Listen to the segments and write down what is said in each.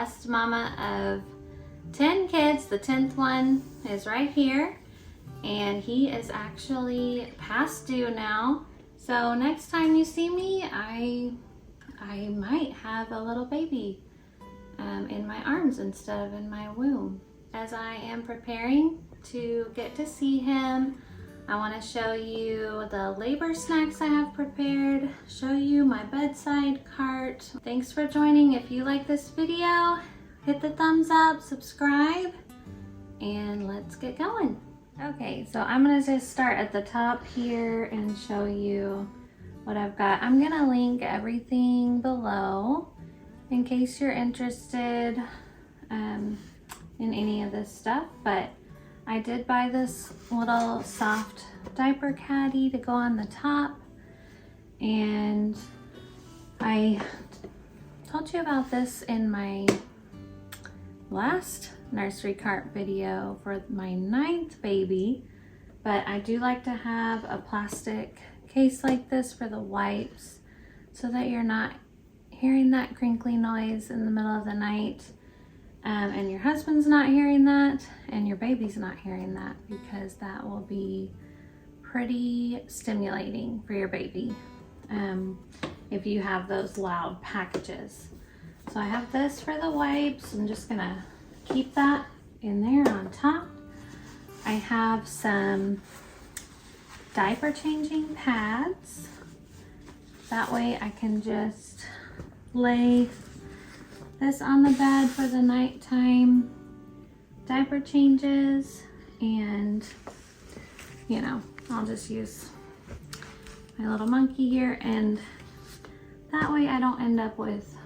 blessed mama of 10 kids. The 10th one is right here, and he is actually past due now. So next time you see me, I might have a little baby in my arms instead of in my womb. As I am preparing to get to see him, I want to show you the labor snacks I have prepared, show you my bedside cart. Thanks for joining. If you like this video, hit the thumbs up, subscribe, and let's get going. Okay, so I'm gonna just start at the top here and show you what I've got. I'm gonna link everything below in case you're interested in any of this stuff, but I did buy this little soft diaper caddy to go on the top, and I told you about this in my last nursery cart video for my 9th baby, but I do like to have a plastic case like this for the wipes so that you're not hearing that crinkly noise in the middle of the night, and your husband's not hearing that, and your baby's not hearing that, because that will be pretty stimulating for your baby if you have those loud packages. So I have this for the wipes. I'm just gonna keep that in there on top. I have some diaper changing pads. That way I can just lay this on the bed for the nighttime diaper changes, and you know, I'll just use my little monkey here, and that way I don't end up with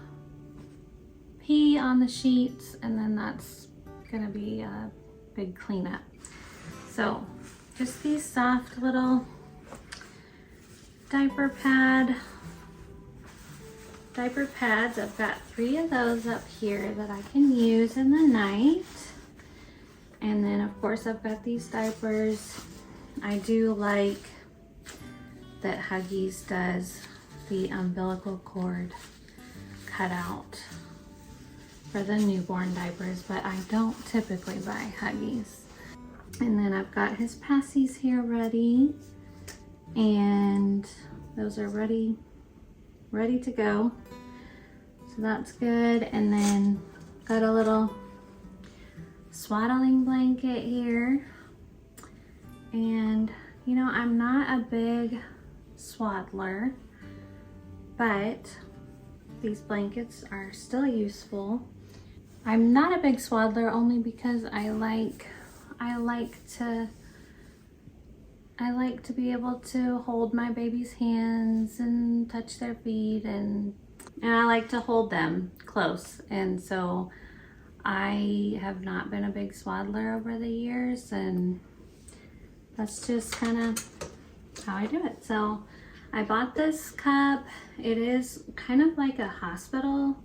pee on the sheets, and then that's gonna be a big cleanup. So just these soft little diaper pads. I've got 3 of those up here that I can use in the night. And then of course I've got these diapers. I do like that Huggies does the umbilical cord cutout for the newborn diapers, but I don't typically buy Huggies. And then I've got his passies here ready, and those are ready to go. So that's good. And then got a little swaddling blanket here. And you know, I'm not a big swaddler, but these blankets are still useful. I'm not a big swaddler only because I like to be able to hold my baby's hands and touch their feet, and I like to hold them close. And so I have not been a big swaddler over the years, and that's just kind of how I do it. So I bought this cup. It is kind of like a hospital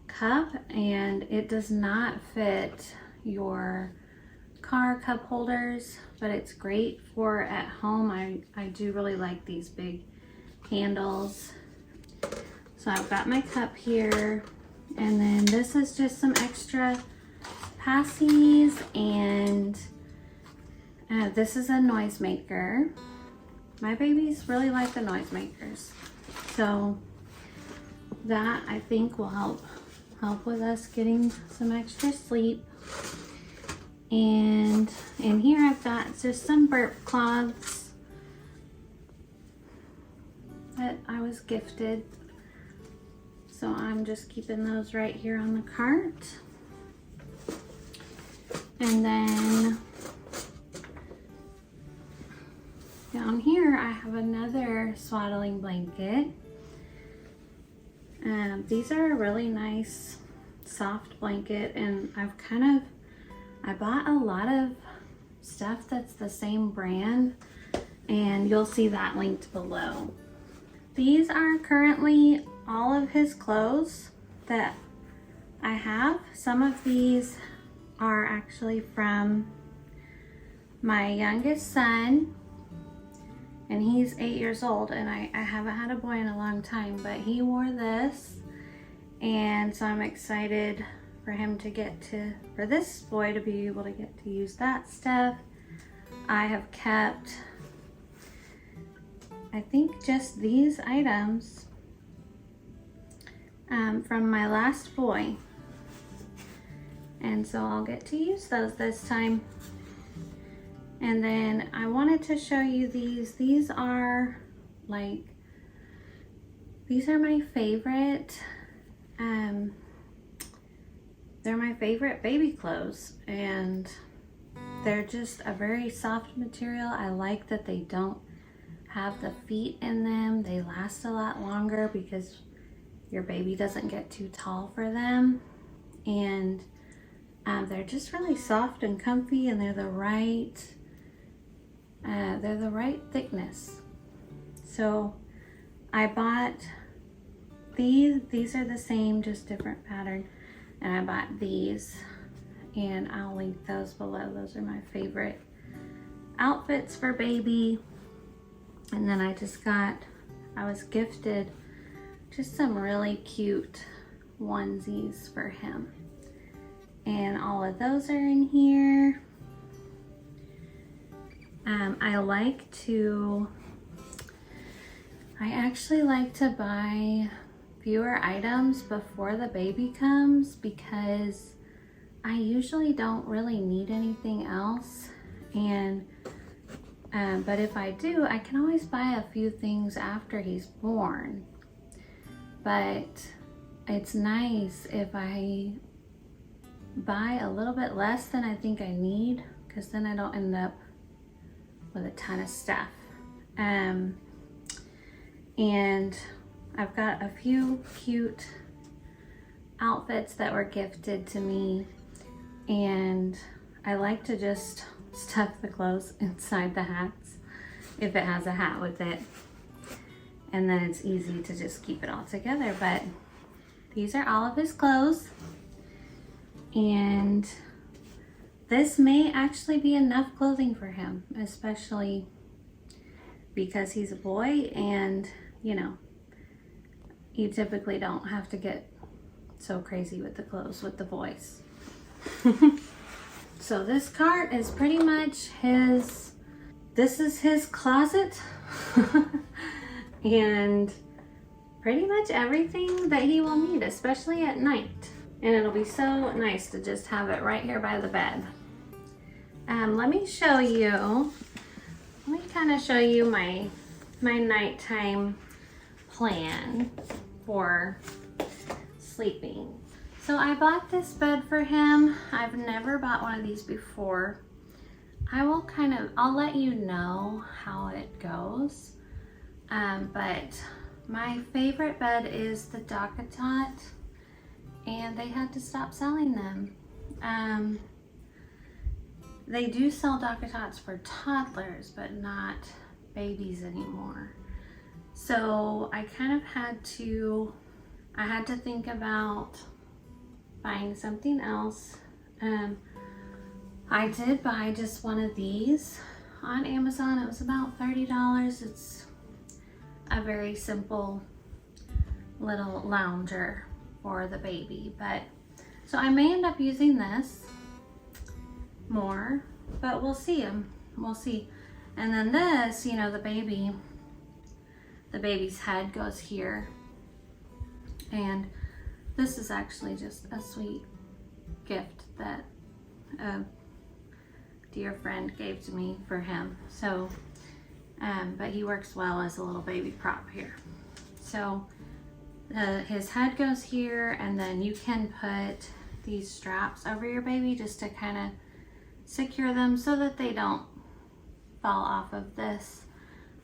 cup, and it does not fit your car cup holders, but it's great for at home. I do really like these big handles. So I've got my cup here, and then this is just some extra passies, and this is a noisemaker. My babies really like the noisemakers, so that I think will help with us getting some extra sleep. And in here I've got just some burp cloths that I was gifted, so I'm just keeping those right here on the cart. And then down here I have another swaddling blanket. These are a really nice soft blanket, and I bought a lot of stuff that's the same brand, and you'll see that linked below. These are currently all of his clothes that I have. Some of these are actually from my youngest son, and he's 8 years old, and I haven't had a boy in a long time, but he wore this, and so I'm excited for him to get to, for this boy to be able to get to use that stuff. I have kept, I think, just these items from my last boy. And so I'll get to use those this time. And then I wanted to show you these. These are my favorite. They're my favorite baby clothes, and they're just a very soft material. I like that they don't have the feet in them. They last a lot longer because your baby doesn't get too tall for them. And they're just really soft and comfy, and they're the right thickness. So I bought these. These are the same, just different pattern. And I bought these, and I'll link those below. Those are my favorite outfits for baby. And then I was gifted just some really cute onesies for him. And all of those are in here. I actually like to buy fewer items before the baby comes because I usually don't really need anything else. And but if I do, I can always buy a few things after he's born. But it's nice if I buy a little bit less than I think I need, because then I don't end up with a ton of stuff. And I've got a few cute outfits that were gifted to me, and I like to just stuff the clothes inside the hats if it has a hat with it, and then it's easy to just keep it all together. But these are all of his clothes, and this may actually be enough clothing for him, especially because he's a boy, and you know, you typically don't have to get so crazy with the clothes with the boys. So this cart is pretty much this is his closet. And pretty much everything that he will need, especially at night. And it'll be so nice to just have it right here by the bed. Let me kind of show you my nighttime plan for sleeping. So I bought this bed for him. I've never bought one of these before. I'll let you know how it goes. But my favorite bed is the DockATot, and they had to stop selling them. They do sell DockATots for toddlers, but not babies anymore. So I kind of had to think about buying something else. I did buy just one of these on Amazon. It was about $30. It's a very simple little lounger for the baby, so I may end up using this more, but we'll see. We'll see. And then this, you know, the baby's head goes here, and this is actually just a sweet gift that a dear friend gave to me for him. So but he works well as a little baby prop here. So his head goes here, and then you can put these straps over your baby just to kind of secure them so that they don't fall off of this.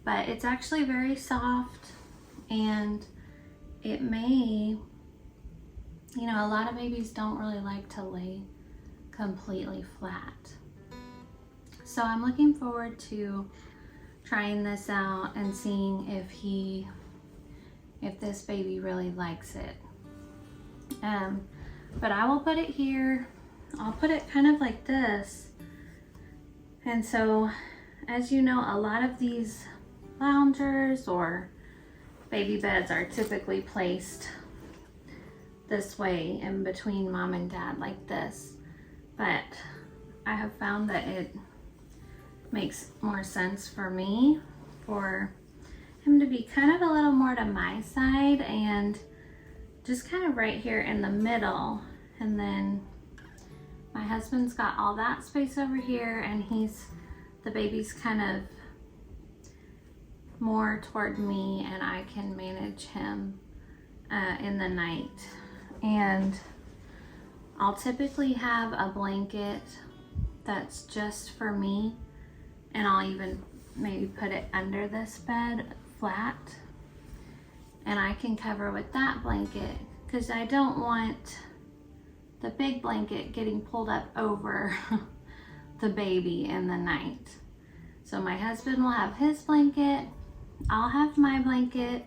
But it's actually very soft, and it may, you know, a lot of babies don't really like to lay completely flat. So I'm looking forward to trying this out and seeing if this baby really likes it. But I will put it here. I'll put it kind of like this. And so, as you know, a lot of these loungers or baby beds are typically placed this way in between mom and dad like this, but I have found that it makes more sense for me for him to be kind of a little more to my side and just kind of right here in the middle. And then my husband's got all that space over here, and the baby's kind of more toward me, and I can manage him in the night. And I'll typically have a blanket that's just for me, and I'll even maybe put it under this bed flat, and I can cover with that blanket because I don't want the big blanket getting pulled up over the baby in the night. So my husband will have his blanket, I'll have my blanket,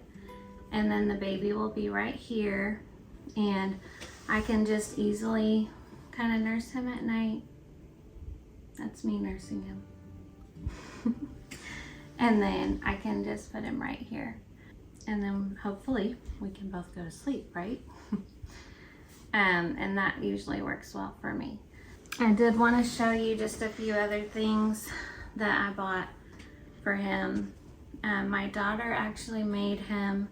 and then the baby will be right here, and I can just easily kind of nurse him at night. That's me nursing him. And then I can just put him right here. And then hopefully we can both go to sleep, right? And that usually works well for me. I did want to show you just a few other things that I bought for him. My daughter actually made him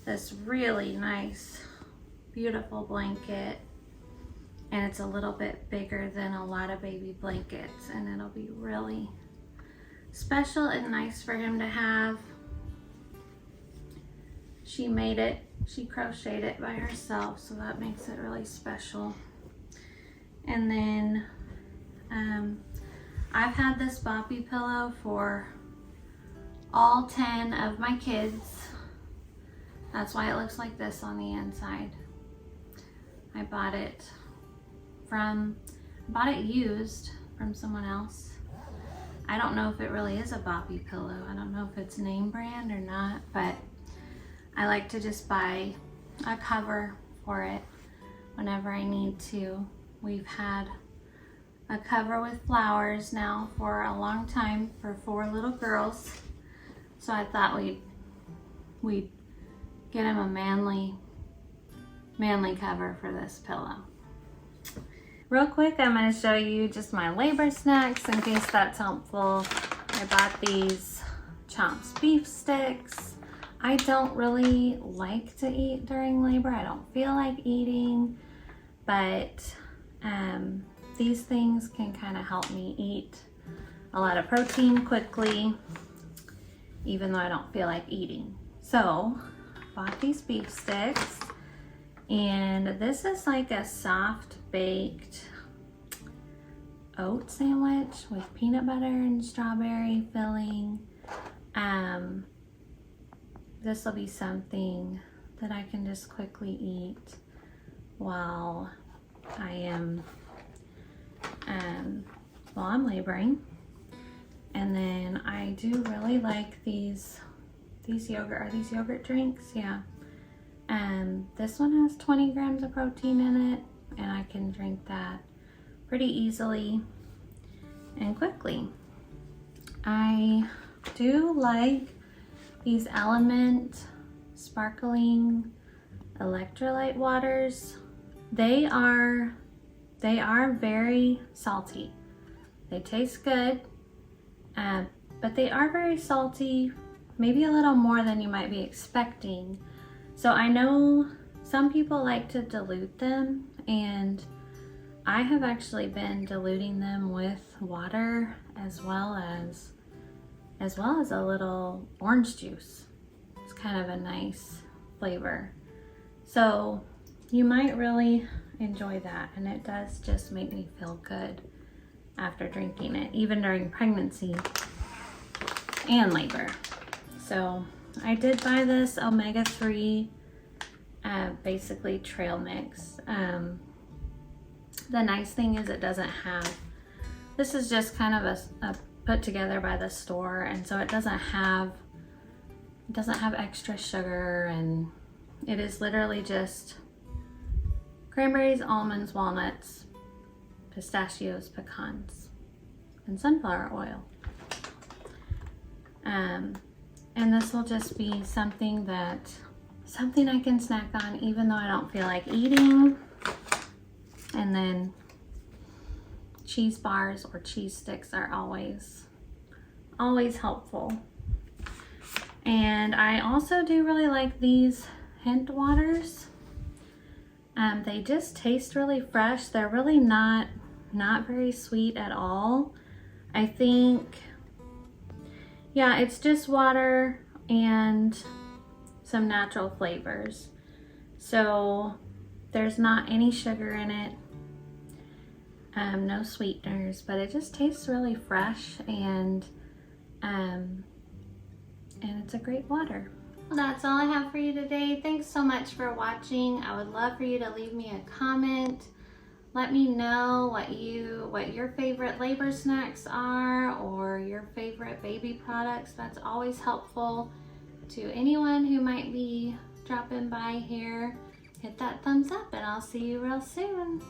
this really nice, beautiful blanket. And it's a little bit bigger than a lot of baby blankets, and it'll be really special and nice for him to have. She made it, she crocheted it by herself, so that makes it really special. And then I've had this boppy pillow for all 10 of my kids. That's why it looks like this on the inside. I bought it used from someone else. I don't know if it really is a boppy pillow. I don't know if it's name brand or not, but I like to just buy a cover for it whenever I need to. We've had a cover with flowers now for a long time for 4 little girls. So I thought we'd get him a manly cover for this pillow. Real quick, I'm going to show you just my labor snacks in case that's helpful. I bought these Chomps beef sticks. I don't really like to eat during labor. I don't feel like eating, but these things can kind of help me eat a lot of protein quickly, even though I don't feel like eating. So, bought these beef sticks, and this is like a soft baked oat sandwich with peanut butter and strawberry filling. This will be something that I can just quickly eat while I'm laboring. And then I do really like these yogurt. Are these yogurt drinks? Yeah. This one has 20 grams of protein in it, and I can drink that pretty easily and quickly. I do like these Element sparkling electrolyte waters. They are very salty. They taste good, but they are very salty, maybe a little more than you might be expecting. So I know some people like to dilute them, and I have actually been diluting them with water as well as a little orange juice. It's kind of a nice flavor. So you might really enjoy that, and it does just make me feel good after drinking it, even during pregnancy and labor. So I did buy this omega-3 basically trail mix. The nice thing is it doesn't have, this is just kind of a put together by the store, and so it doesn't have extra sugar, and it is literally just cranberries, almonds, walnuts, pistachios, pecans, and sunflower oil. And this will just be something that something I can snack on even though I don't feel like eating. And then cheese bars or cheese sticks are always helpful. And I also do really like these hint waters. They just taste really fresh. They're really not very sweet at all. I think, yeah, it's just water and some natural flavors. So there's not any sugar in it, no sweeteners, but it just tastes really fresh, and it's a great water. Well, that's all I have for you today. Thanks so much for watching. I would love for you to leave me a comment. Let me know what your favorite labor snacks are, or your favorite baby products. That's always helpful to anyone who might be dropping by here. Hit that thumbs up and I'll see you real soon.